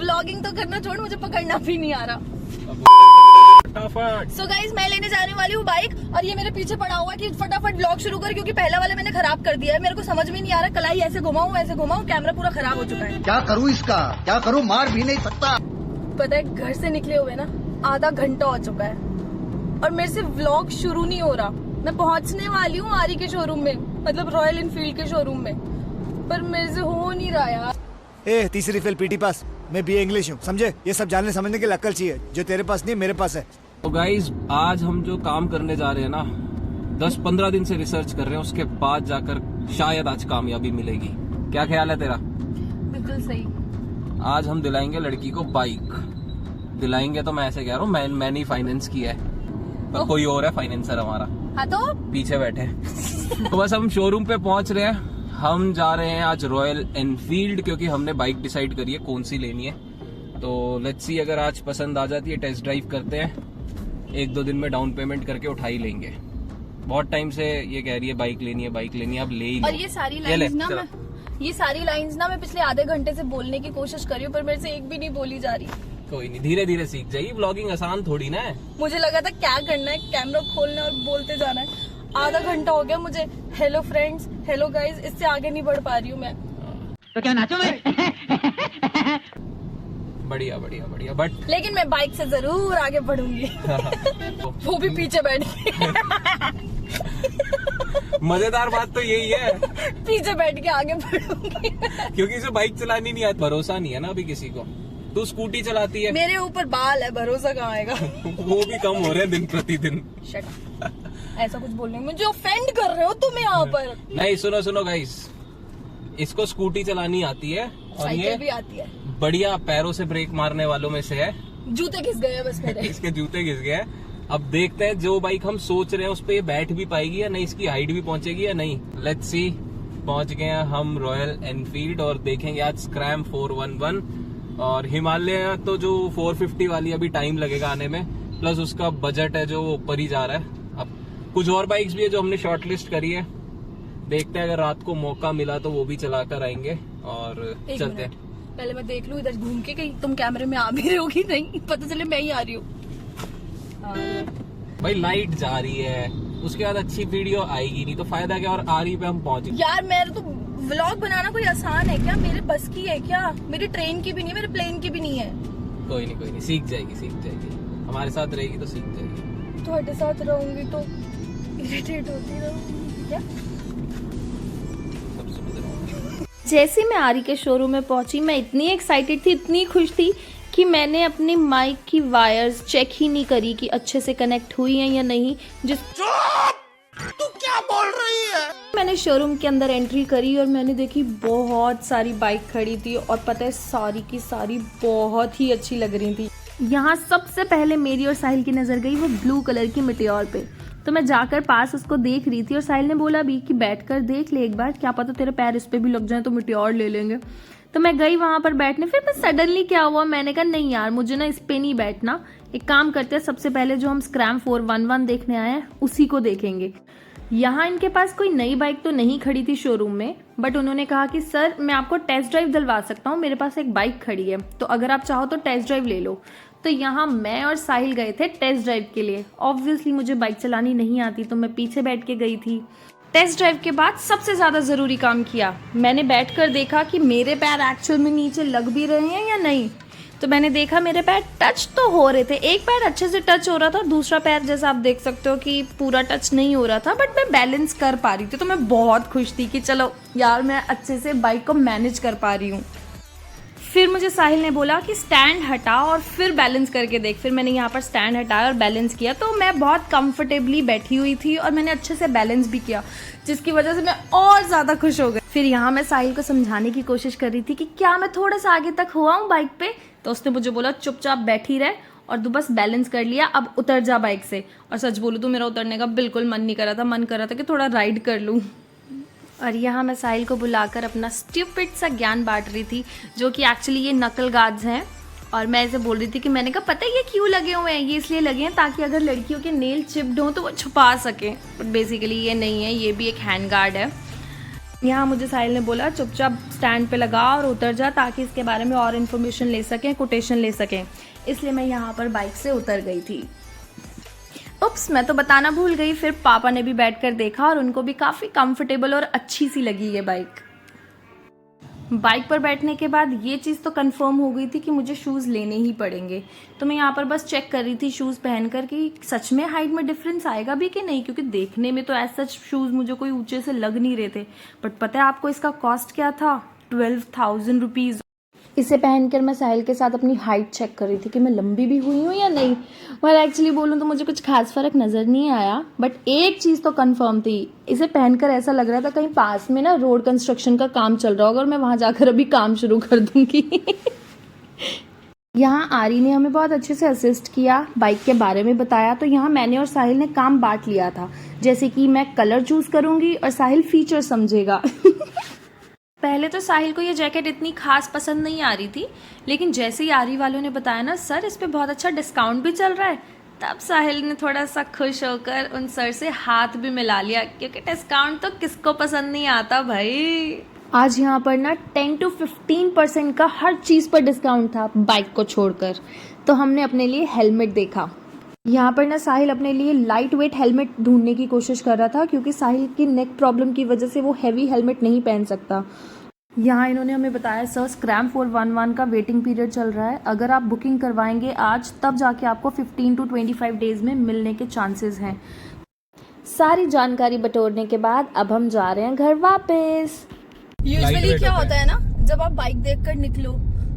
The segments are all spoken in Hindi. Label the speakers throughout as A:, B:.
A: व्लॉगिंग तो करना छोड़, मुझे पकड़ना भी नहीं आ रहा। सो गाइस, मैं लेने जाने वाली हूँ बाइक और ये मेरे पीछे पड़ा हुआ है कि फटाफट व्लॉग शुरू कर, क्योंकि पहला वाला मैंने खराब कर दिया है। मेरे को समझ में नहीं आ रहा, कलाई ऐसे घुमाऊं ऐसे घुमाऊं, कैमरा पूरा खराब हो चुका है।
B: क्या करूँ इसका, क्या करूँ, मार भी नहीं सकता।
A: पता है, घर से निकले हुए ना आधा घंटा हो चुका है और मेरे से व्लॉग शुरू नहीं हो रहा। मैं पहुंचने वाली हूँ आरी के शोरूम में, मतलब रॉयल एनफील्ड के शोरूम में, पर मेरे से हो नहीं रहा यार।
C: ए, तीसरी फेल पीटी पास, मैं बीए इंग्लिश हूँ, समझे? ये सब जानने समझने की अक्ल चाहिए जो तेरे पास नहीं, मेरे पास है।
D: तो गाइज, आज हम जो काम करने जा रहे हैं ना, 10-15 दिन से रिसर्च कर रहे हैं, उसके बाद जाकर शायद आज कामयाबी मिलेगी। क्या ख्याल है तेरा?
A: बिल्कुल सही।
D: आज हम दिलाएंगे लड़की को बाइक। दिलाएंगे तो मैं ऐसे कह रहा हूँ, मैंने ही फाइनेंस किया है, पर कोई और है फाइनेंसर हमारा,
A: हाँ तो
D: पीछे बैठे। तो बस हम शोरूम पे पहुंच रहे हैं। हम जा रहे हैं आज रॉयल एनफील्ड, क्योंकि हमने बाइक डिसाइड करी है कौन सी लेनी है। तो लेट्स सी, अगर आज पसंद आ जाती है टेस्ट ड्राइव करते हैं, 1-2 दिन में डाउन पेमेंट करके उठा ही लेंगे। बहुत टाइम से ये कह रही है बाइक लेनी है, बाइक लेनी है, अब ले ही लो।
A: और ये सारी लाइंस ना मैं पिछले आधे घंटे से बोलने की कोशिश कर रही हूँ, पर मेरे से एक भी नहीं बोली जा रही।
D: कोई नहीं, धीरे धीरे सीख जाएगी। व्लॉगिंग आसान थोड़ी ना है।
A: मुझे लगा था क्या करना है, कैमरा खोलना और बोलते जाना है। आधा घंटा हो गया मुझे हेलो फ्रेंड्स, हेलो गाइस, इससे आगे नहीं बढ़ पा रही हूँ मैं।
B: तो क्या नाचो मैं?
D: बढ़िया बढ़िया बढ़िया, बट
A: लेकिन मैं बाइक से जरूर आगे बढ़ूंगी। वो भी पीछे बैठ के।
D: मजेदार बात तो यही है,
A: पीछे बैठ के आगे बढ़ूंगी।
D: क्योंकि इसे बाइक चलानी नहीं आती। भरोसा नहीं है ना अभी किसी को। तू स्कूटी चलाती है,
A: मेरे ऊपर बाल है, भरोसा कहाँ आएगा।
D: वो भी कम हो रहे हैं दिन प्रतिदिन।
A: Shut up. ऐसा कुछ बोलने में मुझे ऑफेंड कर रहे हो तुम यहाँ पर।
D: नहीं, सुनो सुनो गाइस, इसको स्कूटी चलानी आती है और
A: साइकिल भी
D: ये
A: आती है।
D: बढ़िया पैरों से ब्रेक मारने वालों में से है।
A: जूते घिस गए हैं बस मेरे।
D: इसके जूते घिस गए हैं। अब देखते हैं जो बाइक हम सोच रहे हैं उस पे ये बैठ भी पाएगी या नहीं, इसकी हाइट भी पहुंचेगी या नहीं। Let's see. पहुंच गए हैं हम रॉयल एनफील्ड और देखेंगे आज स्क्रैम 411 और हिमालय। तो जो 450 वाली अभी टाइम लगेगा आने में, प्लस उसका बजट है जो ऊपर ही जा रहा है। अब कुछ और बाइक्स भी है जो हमने शॉर्टलिस्ट करी है, देखते हैं अगर रात को मौका मिला तो वो भी चलाकर आएंगे और चलते हैं।
A: पहले मैं देख लूं इधर घूम के, कहीं तुम कैमरे में आ भी रहे हो कि नहीं, पता चले मैं ही आ रही हूँ।
D: भाई लाइट जा रही है, उसके बाद अच्छी वीडियो आएगी नहीं तो फायदा क्या। और आरी पे हम पहुंच गए।
A: यार मेरे तो व्लॉग बनाना कोई आसान है क्या? मेरे बस की है क्या? मेरी ट्रेन की भी नहीं, मेरे प्लेन की भी नहीं है।
D: कोई नहीं, सीख जाएगी सीख जाएगी। हमारे साथ रहेगी तो सीख जाएगी।
A: तुम्हारे साथ रहूंगी तो इरिटेट होती रहूंगी क्या?
D: सब समझ रहा हूँ।
E: जैसे मैं आरी के शोरूम में पहुंची, मैं इतनी एक्साइटेड थी, इतनी खुश थी कि मैंने अपनी माइक की वायर्स चेक ही नहीं करी कि अच्छे से कनेक्ट हुई हैं या नहीं।
B: तू क्या बोल रही है?
E: मैंने शोरूम के अंदर एंट्री करी और मैंने देखी बहुत सारी बाइक खड़ी थी और पता है सारी की सारी बहुत ही अच्छी लग रही थी। यहाँ सबसे पहले मेरी और साहिल की नज़र गई वो ब्लू कलर की मिटियोर पे। तो मैं जाकर पास उसको देख रही थी और साहिल ने बोला भी कि बैठकर देख ले एक बार, क्या पता तेरे पैर इस पे भी लग जाए तो मिटियोर ले लेंगे। तो मैं गई वहाँ पर बैठने। फिर मैं सडनली क्या हुआ, मैंने कहा नहीं यार मुझे ना इस पे नहीं बैठना, एक काम करते हैं सबसे पहले जो हम स्क्रैम 411 देखने आए हैं उसी को देखेंगे। यहाँ इनके पास कोई नई बाइक तो नहीं खड़ी थी शोरूम में, बट उन्होंने कहा कि सर मैं आपको टेस्ट ड्राइव दिलवा सकता हूँ, मेरे पास एक बाइक खड़ी है तो अगर आप चाहो तो टेस्ट ड्राइव ले लो। तो यहाँ मैं और साहिल गए थे टेस्ट ड्राइव के लिए। ऑब्वियसली मुझे बाइक चलानी नहीं आती तो मैं पीछे बैठ के गई थी। टेस्ट ड्राइव के बाद सबसे ज़्यादा ज़रूरी काम किया, मैंने बैठकर देखा कि मेरे पैर एक्चुअल में नीचे लग भी रहे हैं या नहीं। तो मैंने देखा मेरे पैर टच तो हो रहे थे, एक पैर अच्छे से टच हो रहा था, दूसरा पैर जैसा आप देख सकते हो कि पूरा टच नहीं हो रहा था, बट मैं बैलेंस कर पा रही थी। तो मैं बहुत खुश थी कि चलो यार मैं अच्छे से बाइक को मैनेज कर पा रही हूँ। फिर मुझे साहिल ने बोला कि स्टैंड हटा और फिर बैलेंस करके देख। फिर मैंने यहाँ पर स्टैंड हटाया और बैलेंस किया, तो मैं बहुत कंफर्टेबली बैठी हुई थी और मैंने अच्छे से बैलेंस भी किया, जिसकी वजह से मैं और ज़्यादा खुश हो गई। फिर यहाँ मैं साहिल को समझाने की कोशिश कर रही थी कि क्या मैं थोड़ा सा आगे तक हुआ हूँ बाइक पे। तो उसने मुझे बोला चुपचाप बैठी रहे और तू बस बैलेंस कर लिया, अब उतर जा बाइक से। और सच बोलूँ तो मेरा उतरने का बिल्कुल मन नहीं कर रहा था, मन कर रहा था कि थोड़ा राइड कर लूँ। और यहाँ मैं साहिल को बुलाकर अपना स्टूपिड सा ज्ञान बांट रही थी, जो कि एक्चुअली ये नकल गार्ड्स हैं। और मैं ऐसे बोल रही थी कि मैंने कहा पता है ये क्यों लगे हुए हैं, ये इसलिए लगे हैं ताकि अगर लड़कियों के नेल चिप्ड हों तो वो छुपा सकें, बट बेसिकली ये नहीं है, ये भी एक हैंड गार्ड है। यहाँ मुझे साहिल ने बोला चुपचाप स्टैंड पे लगा और उतर जा ताकि इसके बारे में और इन्फॉर्मेशन ले सकें, कोटेशन ले सकें, इसलिए मैं यहाँ पर बाइक से उतर गई थी। उप्स, मैं तो बताना भूल गई। फिर पापा ने भी बैठकर देखा और उनको भी काफ़ी कंफर्टेबल और अच्छी सी लगी ये बाइक। बाइक पर बैठने के बाद ये चीज़ तो कंफर्म हो गई थी कि मुझे शूज़ लेने ही पड़ेंगे। तो मैं यहाँ पर बस चेक कर रही थी शूज़ पहनकर कि सच में हाइट में डिफरेंस आएगा भी कि नहीं, क्योंकि देखने में तो ऐसा शूज़ मुझे कोई ऊंचे से लग नहीं रहे थे। बट पता है आपको इसका कॉस्ट क्या था? 12,000 रुपीज़। इसे पहनकर मैं साहिल के साथ अपनी हाइट चेक कर रही थी कि मैं लंबी भी हुई हूँ या नहीं। और एक्चुअली बोलूँ तो मुझे कुछ खास फर्क नज़र नहीं आया, बट एक चीज़ तो कंफर्म थी, इसे पहनकर ऐसा लग रहा था कहीं पास में ना रोड कंस्ट्रक्शन का काम चल रहा होगा और मैं वहाँ जाकर अभी काम शुरू कर दूँगी। यहाँ आरी ने हमें बहुत अच्छे से असिस्ट किया, बाइक के बारे में बताया। तो यहाँ मैंने और साहिल ने काम बांट लिया था, जैसे कि मैं कलर चूज़ करूँगी और साहिल फीचर समझेगा। पहले तो साहिल को ये जैकेट इतनी खास पसंद नहीं आ रही थी, लेकिन जैसे ही आरी वालों ने बताया ना सर इस पे बहुत अच्छा डिस्काउंट भी चल रहा है, तब साहिल ने थोड़ा सा खुश होकर उन सर से हाथ भी मिला लिया, क्योंकि डिस्काउंट तो किसको पसंद नहीं आता भाई। आज यहाँ पर ना 10 to 15% का हर चीज़ पर डिस्काउंट था बाइक को छोड़कर। तो हमने अपने लिए हेलमेट देखा। यहाँ पर ना साहिल अपने लिए लाइट वेट हेलमेट ढूंढने की कोशिश कर रहा था, क्योंकि साहिल की नेक प्रॉब्लम की वजह से वो हैवी हेलमेट नहीं पहन सकता। यहाँ इन्होंने हमें बताया सर स्क्रैम 411 का वेटिंग पीरियड चल रहा है, अगर आप बुकिंग करवाएंगे आज तब जाके आपको 15 to 25 डेज में मिलने के चांसेस हैं। सारी जानकारी बटोरने के बाद अब हम जा रहे हैं घर वापस।
A: यूजुअली क्या होता है ना, जब आप बाइक देखकर निकलो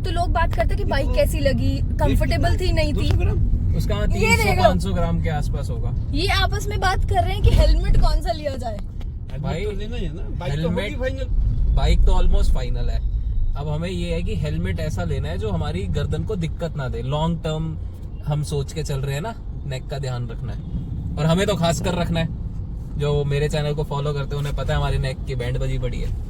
A: तो लोग बात करते हैं कि बाइक कैसी लगी, कंफर्टेबल थी नहीं थी।
D: उसका 300-500 ग्राम के आसपास होगा।
A: ये आपस में बात कर रहे हैं कि हेलमेट कौन सा लिया जाए।
D: भाई हेलमेट, बाइक तो ऑलमोस्ट फाइनल है। अब हमें ये है कि हेलमेट ऐसा लेना है जो हमारी गर्दन को दिक्कत ना दे। लॉन्ग टर्म हम सोच के चल रहे हैं ना, नेक का ध्यान रखना है, और हमें तो खास कर रखना है। जो मेरे चैनल को फॉलो करते हैं उन्हें पता है हमारी नेक की बैंड बजी पड़ी है।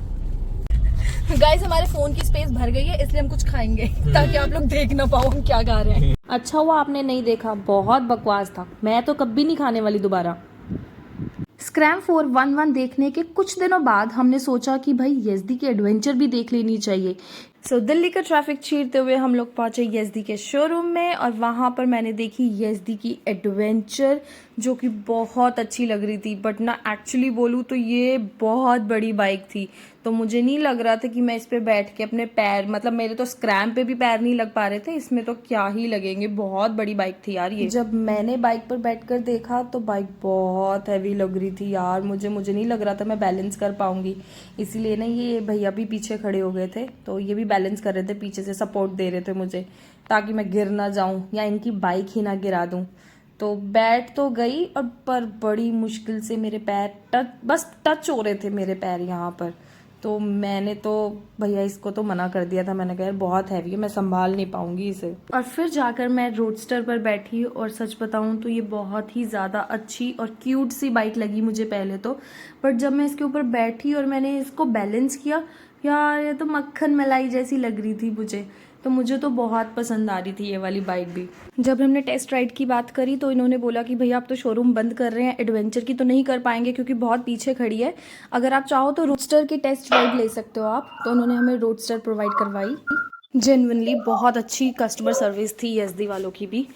A: गाइस हमारे फोन की स्पेस भर गई है, इसलिए हम कुछ खाएंगे ताकि आप लोग देख ना पाओ हम क्या गा रहे हैं।
E: अच्छा हुआ आपने नहीं देखा, बहुत बकवास था, मैं तो कभी नहीं खाने वाली दोबारा। स्क्रैम 411 देखने के कुछ दिनों बाद हमने सोचा कि भाई यजदी की एडवेंचर भी देख लेनी चाहिए। सो दिल्ली का ट्रैफिक चीरते हुए हम लोग पहुंचे यजदी के शोरूम में, और वहां पर मैंने देखी यजदी की एडवेंचर, जो कि बहुत अच्छी लग रही थी। बट ना एक्चुअली बोलूँ तो ये बहुत बड़ी बाइक थी, तो मुझे नहीं लग रहा था कि मैं इस पे बैठ के अपने पैर, मतलब मेरे तो स्क्रैम पे भी पैर नहीं लग पा रहे थे, इसमें तो क्या ही लगेंगे। बहुत बड़ी बाइक थी यार ये। जब मैंने बाइक पर बैठकर देखा तो बाइक बहुत हैवी लग रही थी यार। मुझे नहीं लग रहा था मैं बैलेंस कर पाऊंगी, इसीलिए ना ये भैया भी पीछे खड़े हो गए थे, तो ये भी बैलेंस कर रहे थे, पीछे से सपोर्ट दे रहे थे मुझे, ताकि मैं गिर ना जाऊं या इनकी बाइक ही ना गिरा दूं। तो बैठ तो गई, और पर बड़ी मुश्किल से मेरे पैर बस टच हो रहे थे मेरे पैर यहाँ पर। तो मैंने तो भैया इसको तो मना कर दिया था, मैंने कहा बहुत हैवी है, मैं संभाल नहीं पाऊंगी इसे। और फिर जाकर मैं रोडस्टर पर बैठी, और सच बताऊं तो ये बहुत ही ज़्यादा अच्छी और क्यूट सी बाइक लगी मुझे पहले तो, बट जब मैं इसके ऊपर बैठी और मैंने इसको बैलेंस किया, यार ये तो मक्खन मलाई जैसी लग रही थी मुझे। तो मुझे तो बहुत पसंद आ रही थी ये वाली बाइक भी। जब हमने टेस्ट राइड की बात करी तो इन्होंने बोला कि भैया आप तो शोरूम बंद कर रहे हैं, एडवेंचर की तो नहीं कर पाएंगे क्योंकि बहुत पीछे खड़ी है, अगर आप चाहो तो रोडस्टर की टेस्ट राइड ले सकते हो आप। तो उन्होंने हमें रोडस्टर प्रोवाइड करवाई। जेन्युइनली बहुत अच्छी कस्टमर सर्विस थी यजदी वालों की भी।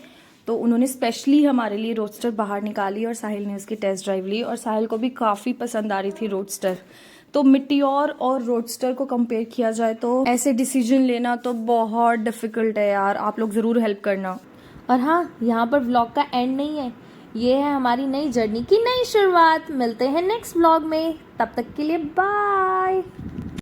E: तो उन्होंने स्पेशली हमारे लिए रोडस्टर बाहर निकाली और साहिल ने उसकी टेस्ट ड्राइव ली, और साहिल को भी काफ़ी पसंद आ रही थी रोडस्टर। तो मिट्टियोर और रोडस्टर को कंपेयर किया जाए तो ऐसे डिसीजन लेना तो बहुत डिफिकल्ट है यार, आप लोग ज़रूर हेल्प करना। और हाँ, यहाँ पर व्लॉग का एंड नहीं है, ये है हमारी नई जर्नी की नई शुरुआत। मिलते हैं नेक्स्ट व्लॉग में, तब तक के लिए बाय।